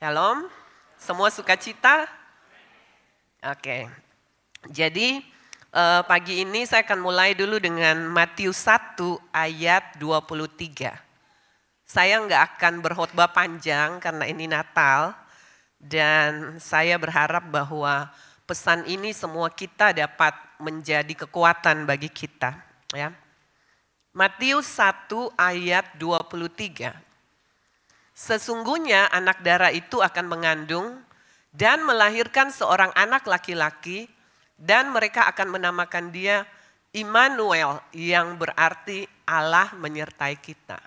Shalom, semua sukacita? Oke, jadi pagi ini saya akan mulai dulu dengan Matius 1 ayat 23. Saya nggak akan berkhotbah panjang karena ini Natal. Dan saya berharap bahwa pesan ini semua kita dapat menjadi kekuatan bagi kita. Ya. Matius 1 ayat 23. Sesungguhnya anak darah itu akan mengandung dan melahirkan seorang anak laki-laki dan mereka akan menamakan dia Immanuel yang berarti Allah menyertai kita.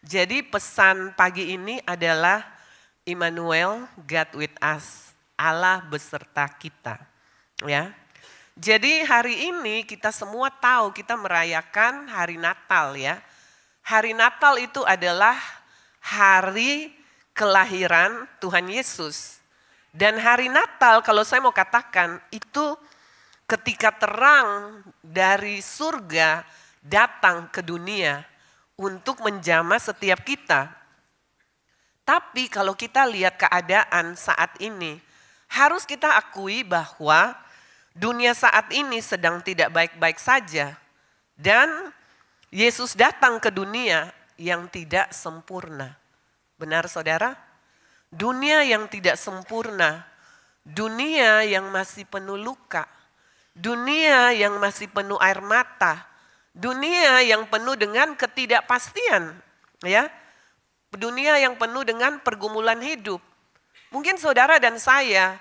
Jadi pesan pagi ini adalah Immanuel, God with us, Allah beserta kita. Ya. Jadi hari ini kita semua tahu kita merayakan hari Natal ya. Hari Natal itu adalah hari kelahiran Tuhan Yesus. Dan hari Natal kalau saya mau katakan itu ketika terang dari surga datang ke dunia untuk menjamah setiap kita. Tapi kalau kita lihat keadaan saat ini, harus kita akui bahwa dunia saat ini sedang tidak baik-baik saja. Dan Yesus datang ke dunia yang tidak sempurna. Benar saudara? Dunia yang tidak sempurna. Dunia yang masih penuh luka. Dunia yang masih penuh air mata. Dunia yang penuh dengan ketidakpastian. Ya, dunia yang penuh dengan pergumulan hidup. Mungkin saudara dan saya,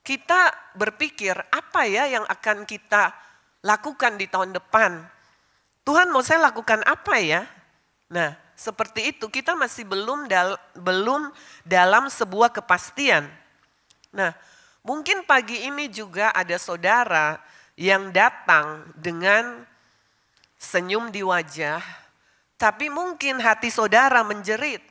kita berpikir apa ya yang akan kita lakukan di tahun depan. Tuhan mau saya lakukan apa ya? Nah, seperti itu kita masih belum dalam sebuah kepastian. Nah, mungkin pagi ini juga ada saudara yang datang dengan senyum di wajah, tapi mungkin hati saudara menjerit.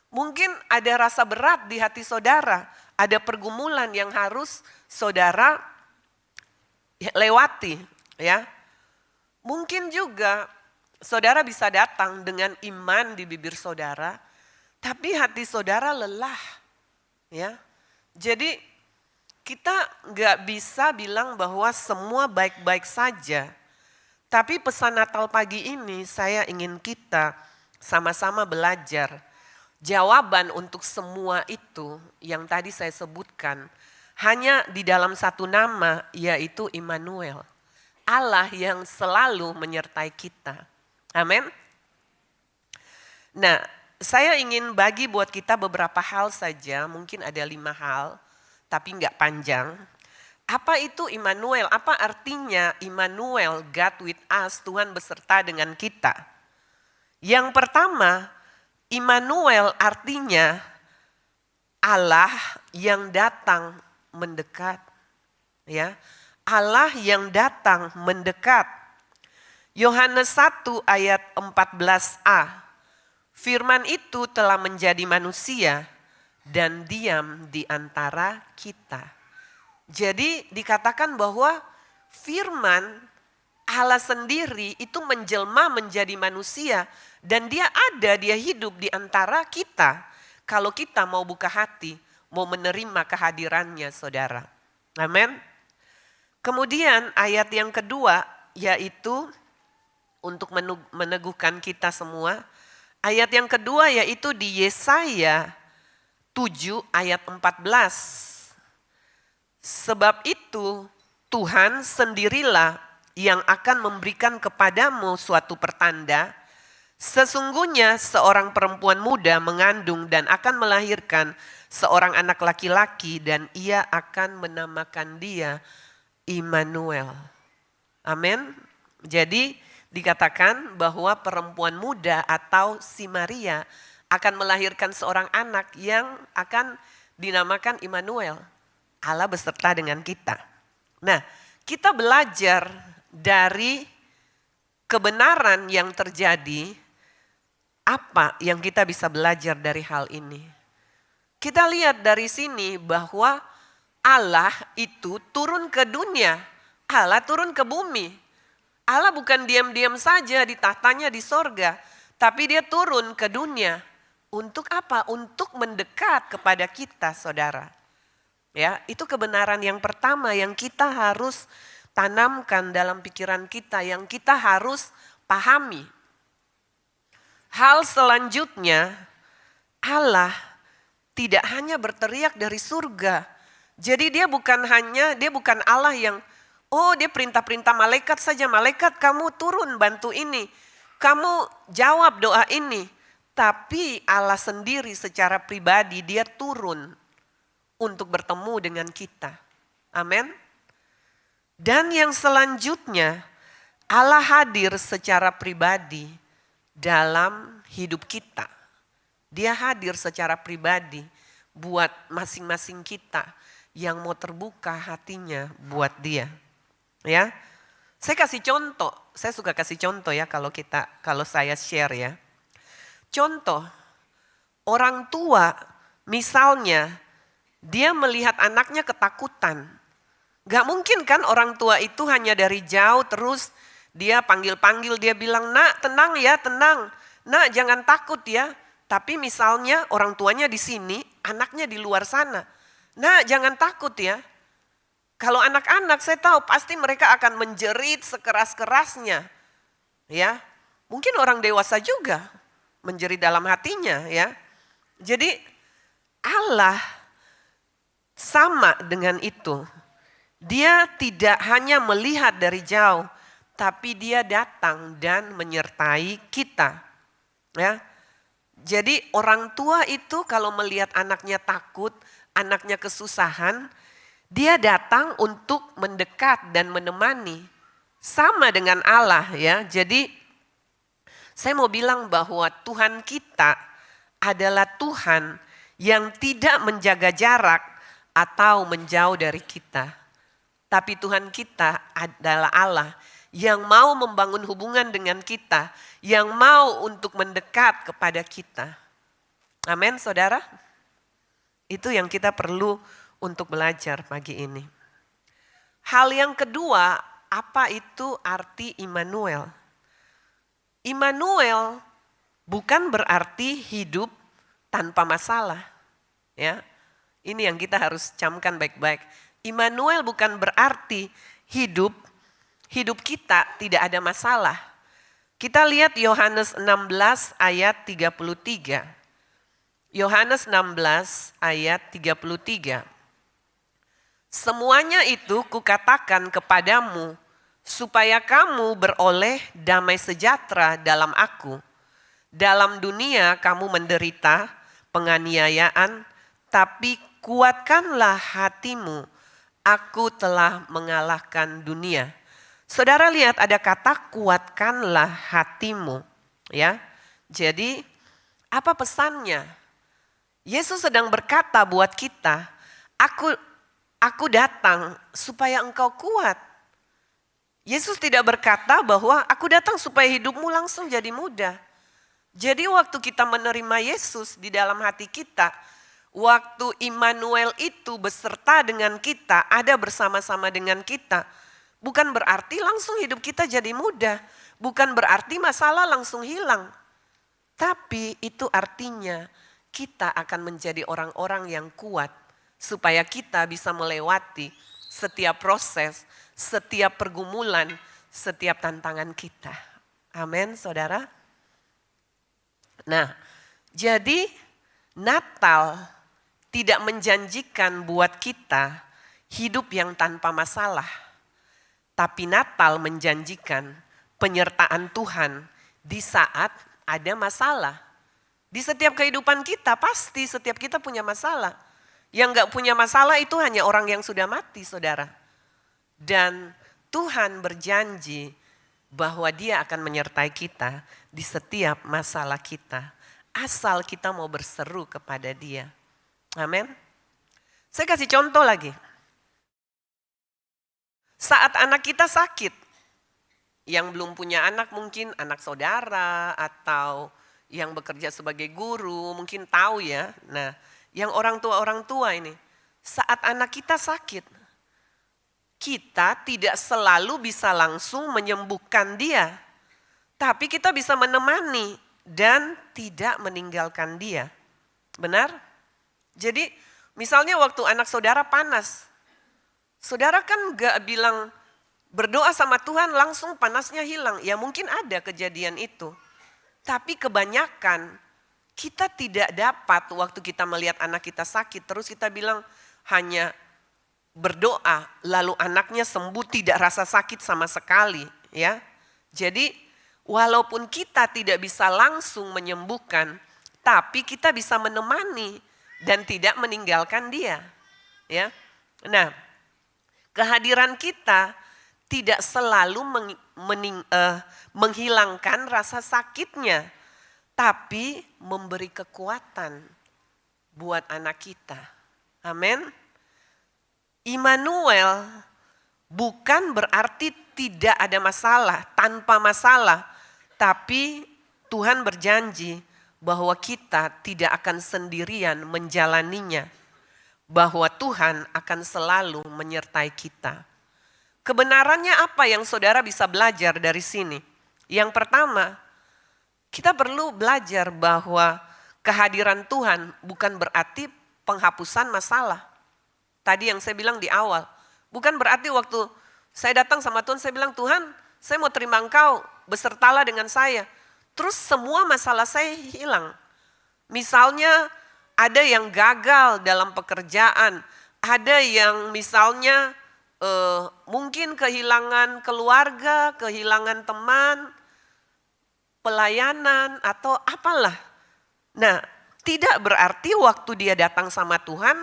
Mungkin ada rasa berat di hati saudara, ada pergumulan yang harus saudara lewati, ya. Mungkin juga saudara bisa datang dengan iman di bibir saudara, tapi hati saudara lelah. Ya, jadi kita nggak bisa bilang bahwa semua baik-baik saja. Tapi pesan Natal pagi ini saya ingin kita sama-sama belajar. Jawaban untuk semua itu yang tadi saya sebutkan hanya di dalam satu nama, yaitu Immanuel. Allah yang selalu menyertai kita. Amin. Nah, saya ingin bagi buat kita beberapa hal saja, mungkin ada 5 hal, tapi enggak panjang. Apa itu Immanuel? Apa artinya Immanuel, God with us, Tuhan beserta dengan kita? Yang pertama, Immanuel artinya Allah yang datang mendekat. Ya, Allah yang datang mendekat. Yohanes 1 ayat 14a. Firman itu telah menjadi manusia dan diam di antara kita. Jadi dikatakan bahwa firman Allah sendiri itu menjelma menjadi manusia dan dia hidup di antara kita. Kalau kita mau buka hati, mau menerima kehadirannya saudara. Amin. Kemudian ayat yang kedua yaitu untuk meneguhkan kita semua. Ayat yang kedua yaitu di Yesaya 7 ayat 14. Sebab itu Tuhan sendirilah yang akan memberikan kepadamu suatu pertanda. Sesungguhnya seorang perempuan muda mengandung dan akan melahirkan seorang anak laki-laki dan ia akan menamakan dia Immanuel. Amin. Jadi dikatakan bahwa perempuan muda atau si Maria akan melahirkan seorang anak yang akan dinamakan Immanuel. Allah beserta dengan kita. Nah, kita belajar dari kebenaran yang terjadi. Apa yang kita bisa belajar dari hal ini? Kita lihat dari sini bahwa Allah itu turun ke dunia. Allah turun ke bumi. Allah bukan diam-diam saja di tahtanya di sorga, tapi dia turun ke dunia. Untuk apa? Untuk mendekat kepada kita, saudara. Ya, itu kebenaran yang pertama yang kita harus tanamkan dalam pikiran kita, yang kita harus pahami. Hal selanjutnya, Allah tidak hanya berteriak dari surga. Jadi dia bukan Allah yang, dia perintah-perintah malaikat saja. Malaikat kamu turun bantu ini. Kamu jawab doa ini. Tapi Allah sendiri secara pribadi dia turun untuk bertemu dengan kita. Amin. Dan yang selanjutnya, Allah hadir secara pribadi dalam hidup kita. Dia hadir secara pribadi buat masing-masing kita yang mau terbuka hatinya buat dia. Ya. Saya kasih contoh, saya suka kasih contoh ya kalau saya share ya. Contoh, orang tua misalnya dia melihat anaknya ketakutan. Gak mungkin kan orang tua itu hanya dari jauh terus dia panggil-panggil, dia bilang, nak tenang ya, tenang. Nak jangan takut ya. Tapi misalnya orang tuanya di sini, anaknya di luar sana. Nak jangan takut ya. Kalau anak-anak saya tahu pasti mereka akan menjerit sekeras-kerasnya. Ya, mungkin orang dewasa juga menjerit dalam hatinya ya. Jadi Allah sama dengan itu. Dia tidak hanya melihat dari jauh, tapi dia datang dan menyertai kita. Ya. Jadi orang tua itu kalau melihat anaknya takut, anaknya kesusahan, dia datang untuk mendekat dan menemani. Sama dengan Allah ya. Jadi saya mau bilang bahwa Tuhan kita adalah Tuhan yang tidak menjaga jarak atau menjauh dari kita. Tapi Tuhan kita adalah Allah yang mau membangun hubungan dengan kita, yang mau untuk mendekat kepada kita. Amin, saudara. Itu yang kita perlu untuk belajar pagi ini. Hal yang kedua, apa itu arti Immanuel? Immanuel bukan berarti hidup tanpa masalah. Ya, ini yang kita harus camkan baik-baik. Immanuel bukan berarti hidup kita tidak ada masalah. Kita lihat Yohanes 16 ayat 33. Yohanes 16 ayat 33. Semuanya itu kukatakan kepadamu, supaya kamu beroleh damai sejahtera dalam aku. Dalam dunia kamu menderita penganiayaan, tapi kuatkanlah hatimu, aku telah mengalahkan dunia. Saudara lihat ada kata kuatkanlah hatimu. Ya, jadi apa pesannya? Yesus sedang berkata buat kita, aku datang supaya engkau kuat. Yesus tidak berkata bahwa aku datang supaya hidupmu langsung jadi mudah. Jadi waktu kita menerima Yesus di dalam hati kita, waktu Immanuel itu beserta dengan kita, ada bersama-sama dengan kita, bukan berarti langsung hidup kita jadi mudah, bukan berarti masalah langsung hilang. Tapi itu artinya kita akan menjadi orang-orang yang kuat, supaya kita bisa melewati setiap proses, setiap pergumulan, setiap tantangan kita. Amin, saudara. Nah, jadi Natal tidak menjanjikan buat kita hidup yang tanpa masalah. Tapi Natal menjanjikan penyertaan Tuhan di saat ada masalah. Di setiap kehidupan kita pasti setiap kita punya masalah. Yang gak punya masalah itu hanya orang yang sudah mati, saudara. Dan Tuhan berjanji bahwa Dia akan menyertai kita di setiap masalah kita. Asal kita mau berseru kepada Dia. Amin. Saya kasih contoh lagi. Saat anak kita sakit, yang belum punya anak mungkin anak saudara atau yang bekerja sebagai guru mungkin tahu ya. Nah, yang orang tua ini, saat anak kita sakit, kita tidak selalu bisa langsung menyembuhkan dia. Tapi kita bisa menemani. dan tidak meninggalkan dia. Benar? Jadi misalnya waktu anak saudara panas, saudara kan gak bilang berdoa sama Tuhan langsung panasnya hilang. Ya mungkin ada kejadian itu. Tapi kebanyakan kita tidak dapat waktu kita melihat anak kita sakit. Terus kita bilang hanya berdoa lalu anaknya sembuh tidak rasa sakit sama sekali. Ya. Jadi walaupun kita tidak bisa langsung menyembuhkan. Tapi kita bisa menemani dan tidak meninggalkan dia. Ya. Nah, kehadiran kita tidak selalu menghilangkan rasa sakitnya, tapi memberi kekuatan buat anak kita. Amin. Immanuel bukan berarti tidak ada masalah, tanpa masalah, tapi Tuhan berjanji bahwa kita tidak akan sendirian menjalaninya. Bahwa Tuhan akan selalu menyertai kita. Kebenarannya apa yang saudara bisa belajar dari sini? Yang pertama, kita perlu belajar bahwa kehadiran Tuhan bukan berarti penghapusan masalah. Tadi yang saya bilang di awal, bukan berarti waktu saya datang sama Tuhan, saya bilang, Tuhan saya mau terima Engkau, besertalah dengan saya. Terus semua masalah saya hilang. Misalnya, ada yang gagal dalam pekerjaan, ada yang misalnya mungkin kehilangan keluarga, kehilangan teman, pelayanan atau apalah. Nah, tidak berarti waktu dia datang sama Tuhan,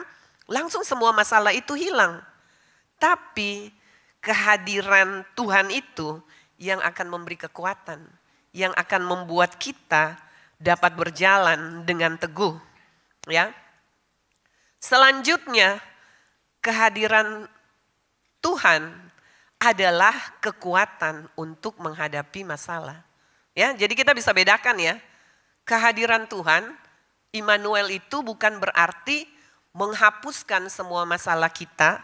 langsung semua masalah itu hilang. Tapi kehadiran Tuhan itu yang akan memberi kekuatan, yang akan membuat kita dapat berjalan dengan teguh. Ya. Selanjutnya kehadiran Tuhan adalah kekuatan untuk menghadapi masalah. Ya, jadi kita bisa bedakan ya. Kehadiran Tuhan, Immanuel itu bukan berarti menghapuskan semua masalah kita,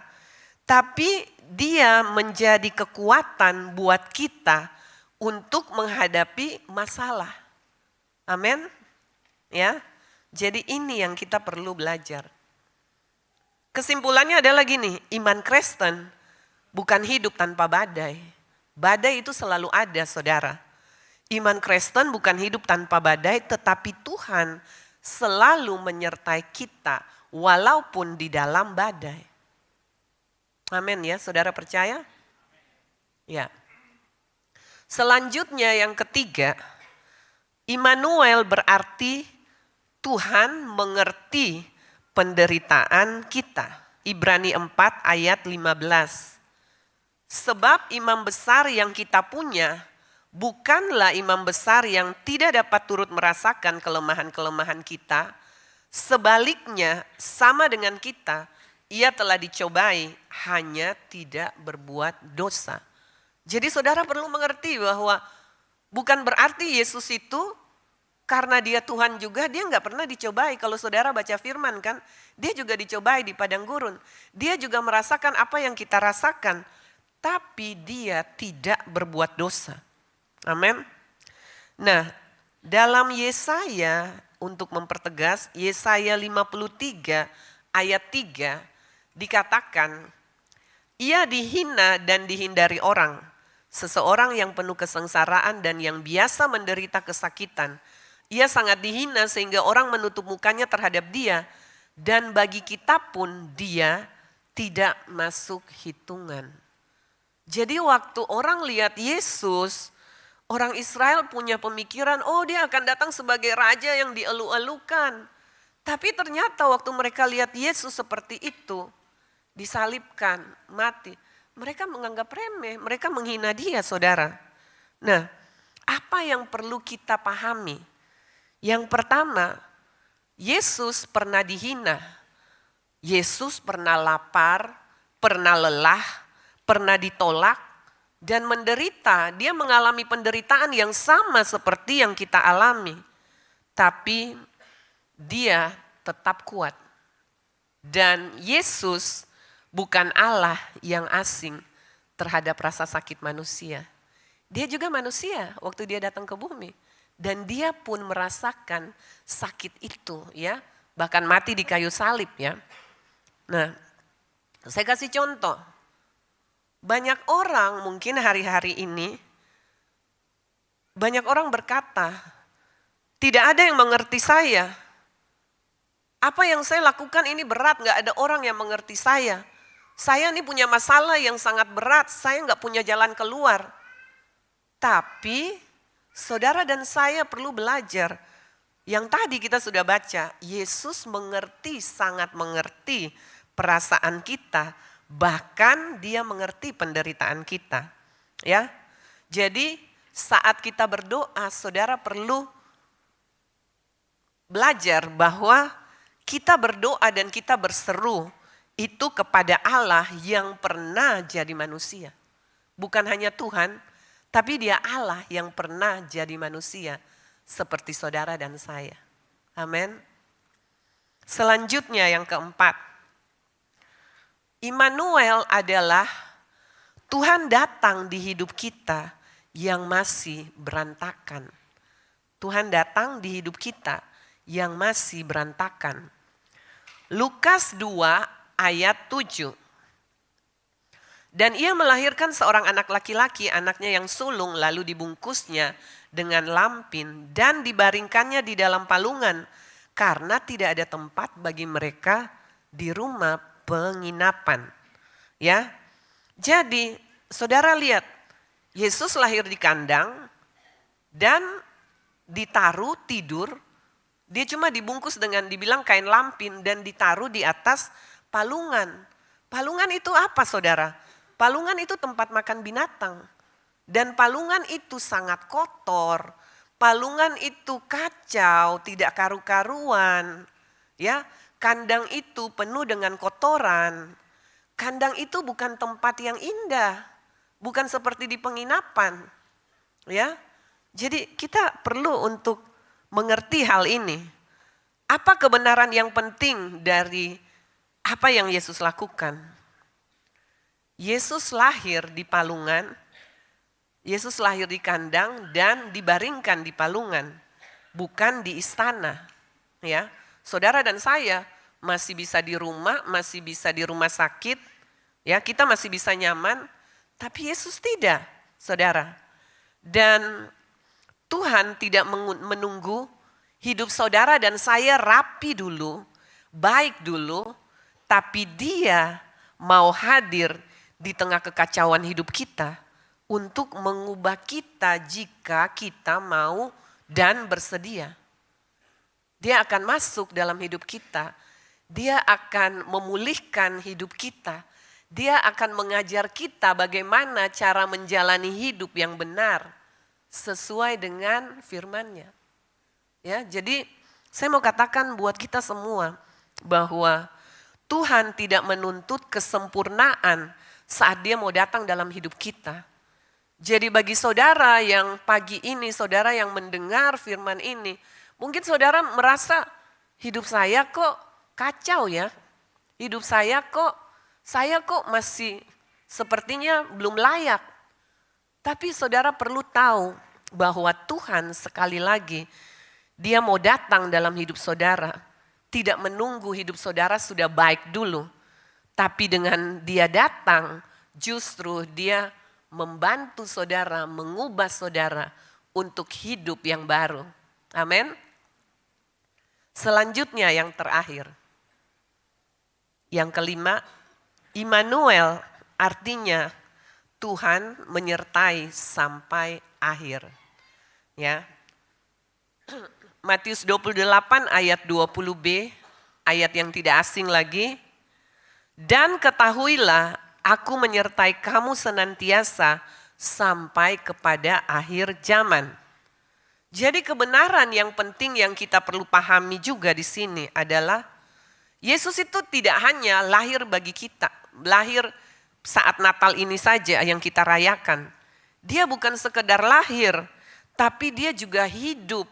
tapi dia menjadi kekuatan buat kita untuk menghadapi masalah. Amin. Ya. Jadi ini yang kita perlu belajar. Kesimpulannya adalah gini, iman Kristen bukan hidup tanpa badai. Badai itu selalu ada, saudara. Iman Kristen bukan hidup tanpa badai, tetapi Tuhan selalu menyertai kita walaupun di dalam badai. Amin ya, saudara percaya? Ya. Selanjutnya yang ketiga, Immanuel berarti Tuhan mengerti penderitaan kita. Ibrani 4 ayat 15. Sebab imam besar yang kita punya bukanlah imam besar yang tidak dapat turut merasakan kelemahan-kelemahan kita. Sebaliknya sama dengan kita, ia telah dicobai hanya tidak berbuat dosa. Jadi saudara perlu mengerti bahwa bukan berarti Yesus itu karena dia Tuhan juga, dia nggak pernah dicobai. Kalau saudara baca firman kan, dia juga dicobai di padang gurun. Dia juga merasakan apa yang kita rasakan, tapi dia tidak berbuat dosa. Amin. Nah, dalam Yesaya, untuk mempertegas, Yesaya 53 ayat 3 dikatakan, ia dihina dan dihindari orang, seseorang yang penuh kesengsaraan dan yang biasa menderita kesakitan. Ia sangat dihina sehingga orang menutup mukanya terhadap dia. Dan bagi kita pun dia tidak masuk hitungan. Jadi waktu orang lihat Yesus, orang Israel punya pemikiran, oh dia akan datang sebagai raja yang dielu-elukan. Tapi ternyata waktu mereka lihat Yesus seperti itu, disalibkan, mati. Mereka menganggap remeh, mereka menghina dia, saudara. Nah, apa yang perlu kita pahami? Yang pertama, Yesus pernah dihina. Yesus pernah lapar, pernah lelah, pernah ditolak, dan menderita. Dia mengalami penderitaan yang sama seperti yang kita alami. Tapi dia tetap kuat. Dan Yesus bukan Allah yang asing terhadap rasa sakit manusia. Dia juga manusia waktu dia datang ke bumi. Dan dia pun merasakan sakit itu ya. Bahkan mati di kayu salib ya. Nah, saya kasih contoh. Banyak orang mungkin hari-hari ini, banyak orang berkata, tidak ada yang mengerti saya. Apa yang saya lakukan ini berat, gak ada orang yang mengerti saya. Saya ini punya masalah yang sangat berat, saya gak punya jalan keluar. Tapi saudara dan saya perlu belajar. Yang tadi kita sudah baca, Yesus mengerti, sangat mengerti perasaan kita. Bahkan dia mengerti penderitaan kita. Ya, jadi saat kita berdoa, saudara perlu belajar bahwa kita berdoa dan kita berseru itu kepada Allah yang pernah jadi manusia. Bukan hanya Tuhan, tapi dia Allah yang pernah jadi manusia seperti saudara dan saya. Amin. Selanjutnya yang keempat. Immanuel adalah Tuhan datang di hidup kita yang masih berantakan. Tuhan datang di hidup kita yang masih berantakan. Lukas 2 ayat 7. Dan ia melahirkan seorang anak laki-laki, anaknya yang sulung, lalu dibungkusnya dengan lampin dan dibaringkannya di dalam palungan karena tidak ada tempat bagi mereka di rumah penginapan. Ya, jadi saudara lihat, Yesus lahir di kandang dan ditaruh tidur, dia cuma dibungkus dengan dibilang kain lampin dan ditaruh di atas palungan. Palungan itu apa saudara? Palungan itu tempat makan binatang. Dan palungan itu sangat kotor. Palungan itu kacau, tidak karu-karuan. Ya, kandang itu penuh dengan kotoran. Kandang itu bukan tempat yang indah. Bukan seperti di penginapan. Ya. Jadi kita perlu untuk mengerti hal ini. Apa kebenaran yang penting dari apa yang Yesus lakukan? Yesus lahir di palungan, Yesus lahir di kandang dan dibaringkan di palungan, bukan di istana. Ya, saudara dan saya masih bisa di rumah, masih bisa di rumah sakit, ya kita masih bisa nyaman, tapi Yesus tidak, saudara. Dan Tuhan tidak menunggu hidup saudara dan saya rapi dulu, baik dulu, tapi Dia mau hadir di tengah kekacauan hidup kita untuk mengubah kita jika kita mau dan bersedia. Dia akan masuk dalam hidup kita. Dia akan memulihkan hidup kita. Dia akan mengajar kita bagaimana cara menjalani hidup yang benar sesuai dengan firman-Nya. Ya, jadi saya mau katakan buat kita semua bahwa Tuhan tidak menuntut kesempurnaan saat Dia mau datang dalam hidup kita. Jadi bagi saudara yang pagi ini, saudara yang mendengar firman ini, mungkin saudara merasa hidup saya kok kacau ya. Hidup saya kok masih sepertinya belum layak. Tapi saudara perlu tahu bahwa Tuhan sekali lagi Dia mau datang dalam hidup saudara. Tidak menunggu hidup saudara sudah baik dulu. Tapi dengan Dia datang, justru Dia membantu saudara, mengubah saudara untuk hidup yang baru. Amin. Selanjutnya yang terakhir. Yang kelima, Immanuel artinya Tuhan menyertai sampai akhir. Ya. Matius 28 ayat 20b, ayat yang tidak asing lagi. Dan ketahuilah, aku menyertai kamu senantiasa sampai kepada akhir zaman. Jadi kebenaran yang penting yang kita perlu pahami juga di sini adalah Yesus itu tidak hanya lahir bagi kita, lahir saat Natal ini saja yang kita rayakan. Dia bukan sekedar lahir, tapi Dia juga hidup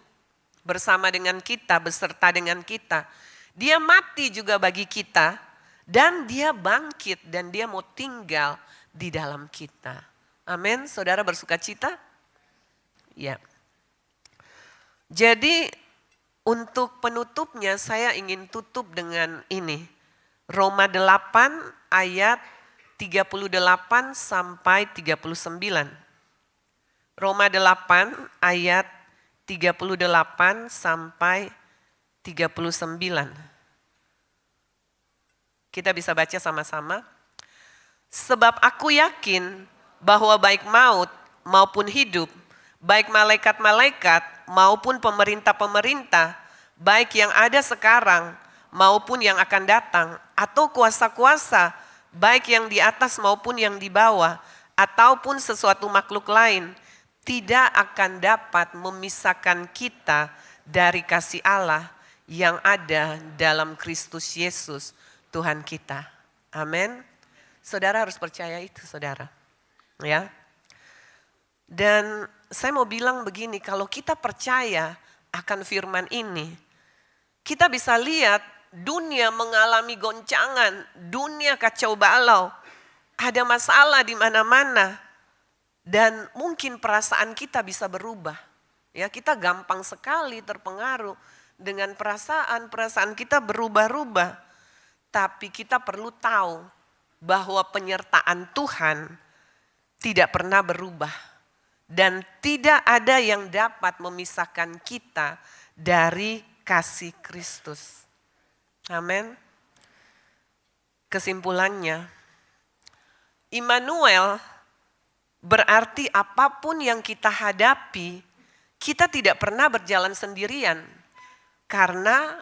bersama dengan kita, beserta dengan kita. Dia mati juga bagi kita. Dan Dia bangkit dan Dia mau tinggal di dalam kita. Amin. Saudara bersuka cita? Ya. Jadi untuk penutupnya saya ingin tutup dengan ini. Roma 8 ayat 38 sampai 39. Roma 8 ayat 38 sampai 39. Kita bisa baca sama-sama. Sebab aku yakin bahwa baik maut maupun hidup, baik malaikat-malaikat maupun pemerintah-pemerintah, baik yang ada sekarang maupun yang akan datang, atau kuasa-kuasa, baik yang di atas maupun yang di bawah, ataupun sesuatu makhluk lain, tidak akan dapat memisahkan kita dari kasih Allah yang ada dalam Kristus Yesus Tuhan kita. Amin. Saudara harus percaya itu, saudara. Ya. Dan saya mau bilang begini, kalau kita percaya akan firman ini, kita bisa lihat dunia mengalami goncangan, dunia kacau balau, ada masalah di mana-mana. Dan mungkin perasaan kita bisa berubah. Ya, kita gampang sekali terpengaruh dengan perasaan kita berubah-ubah. Tapi kita perlu tahu bahwa penyertaan Tuhan tidak pernah berubah. Dan tidak ada yang dapat memisahkan kita dari kasih Kristus. Amin. Kesimpulannya, Immanuel berarti apapun yang kita hadapi, kita tidak pernah berjalan sendirian. Karena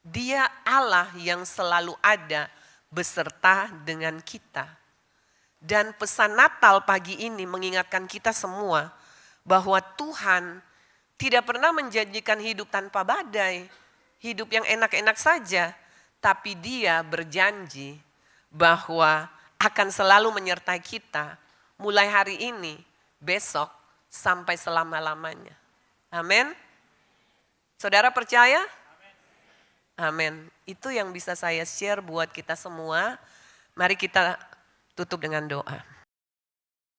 Dia Allah yang selalu ada beserta dengan kita. Dan pesan Natal pagi ini mengingatkan kita semua bahwa Tuhan tidak pernah menjanjikan hidup tanpa badai, hidup yang enak-enak saja, tapi Dia berjanji bahwa akan selalu menyertai kita mulai hari ini, besok, sampai selama-lamanya. Amin. Saudara percaya? Amin. Itu yang bisa saya share buat kita semua. Mari kita tutup dengan doa.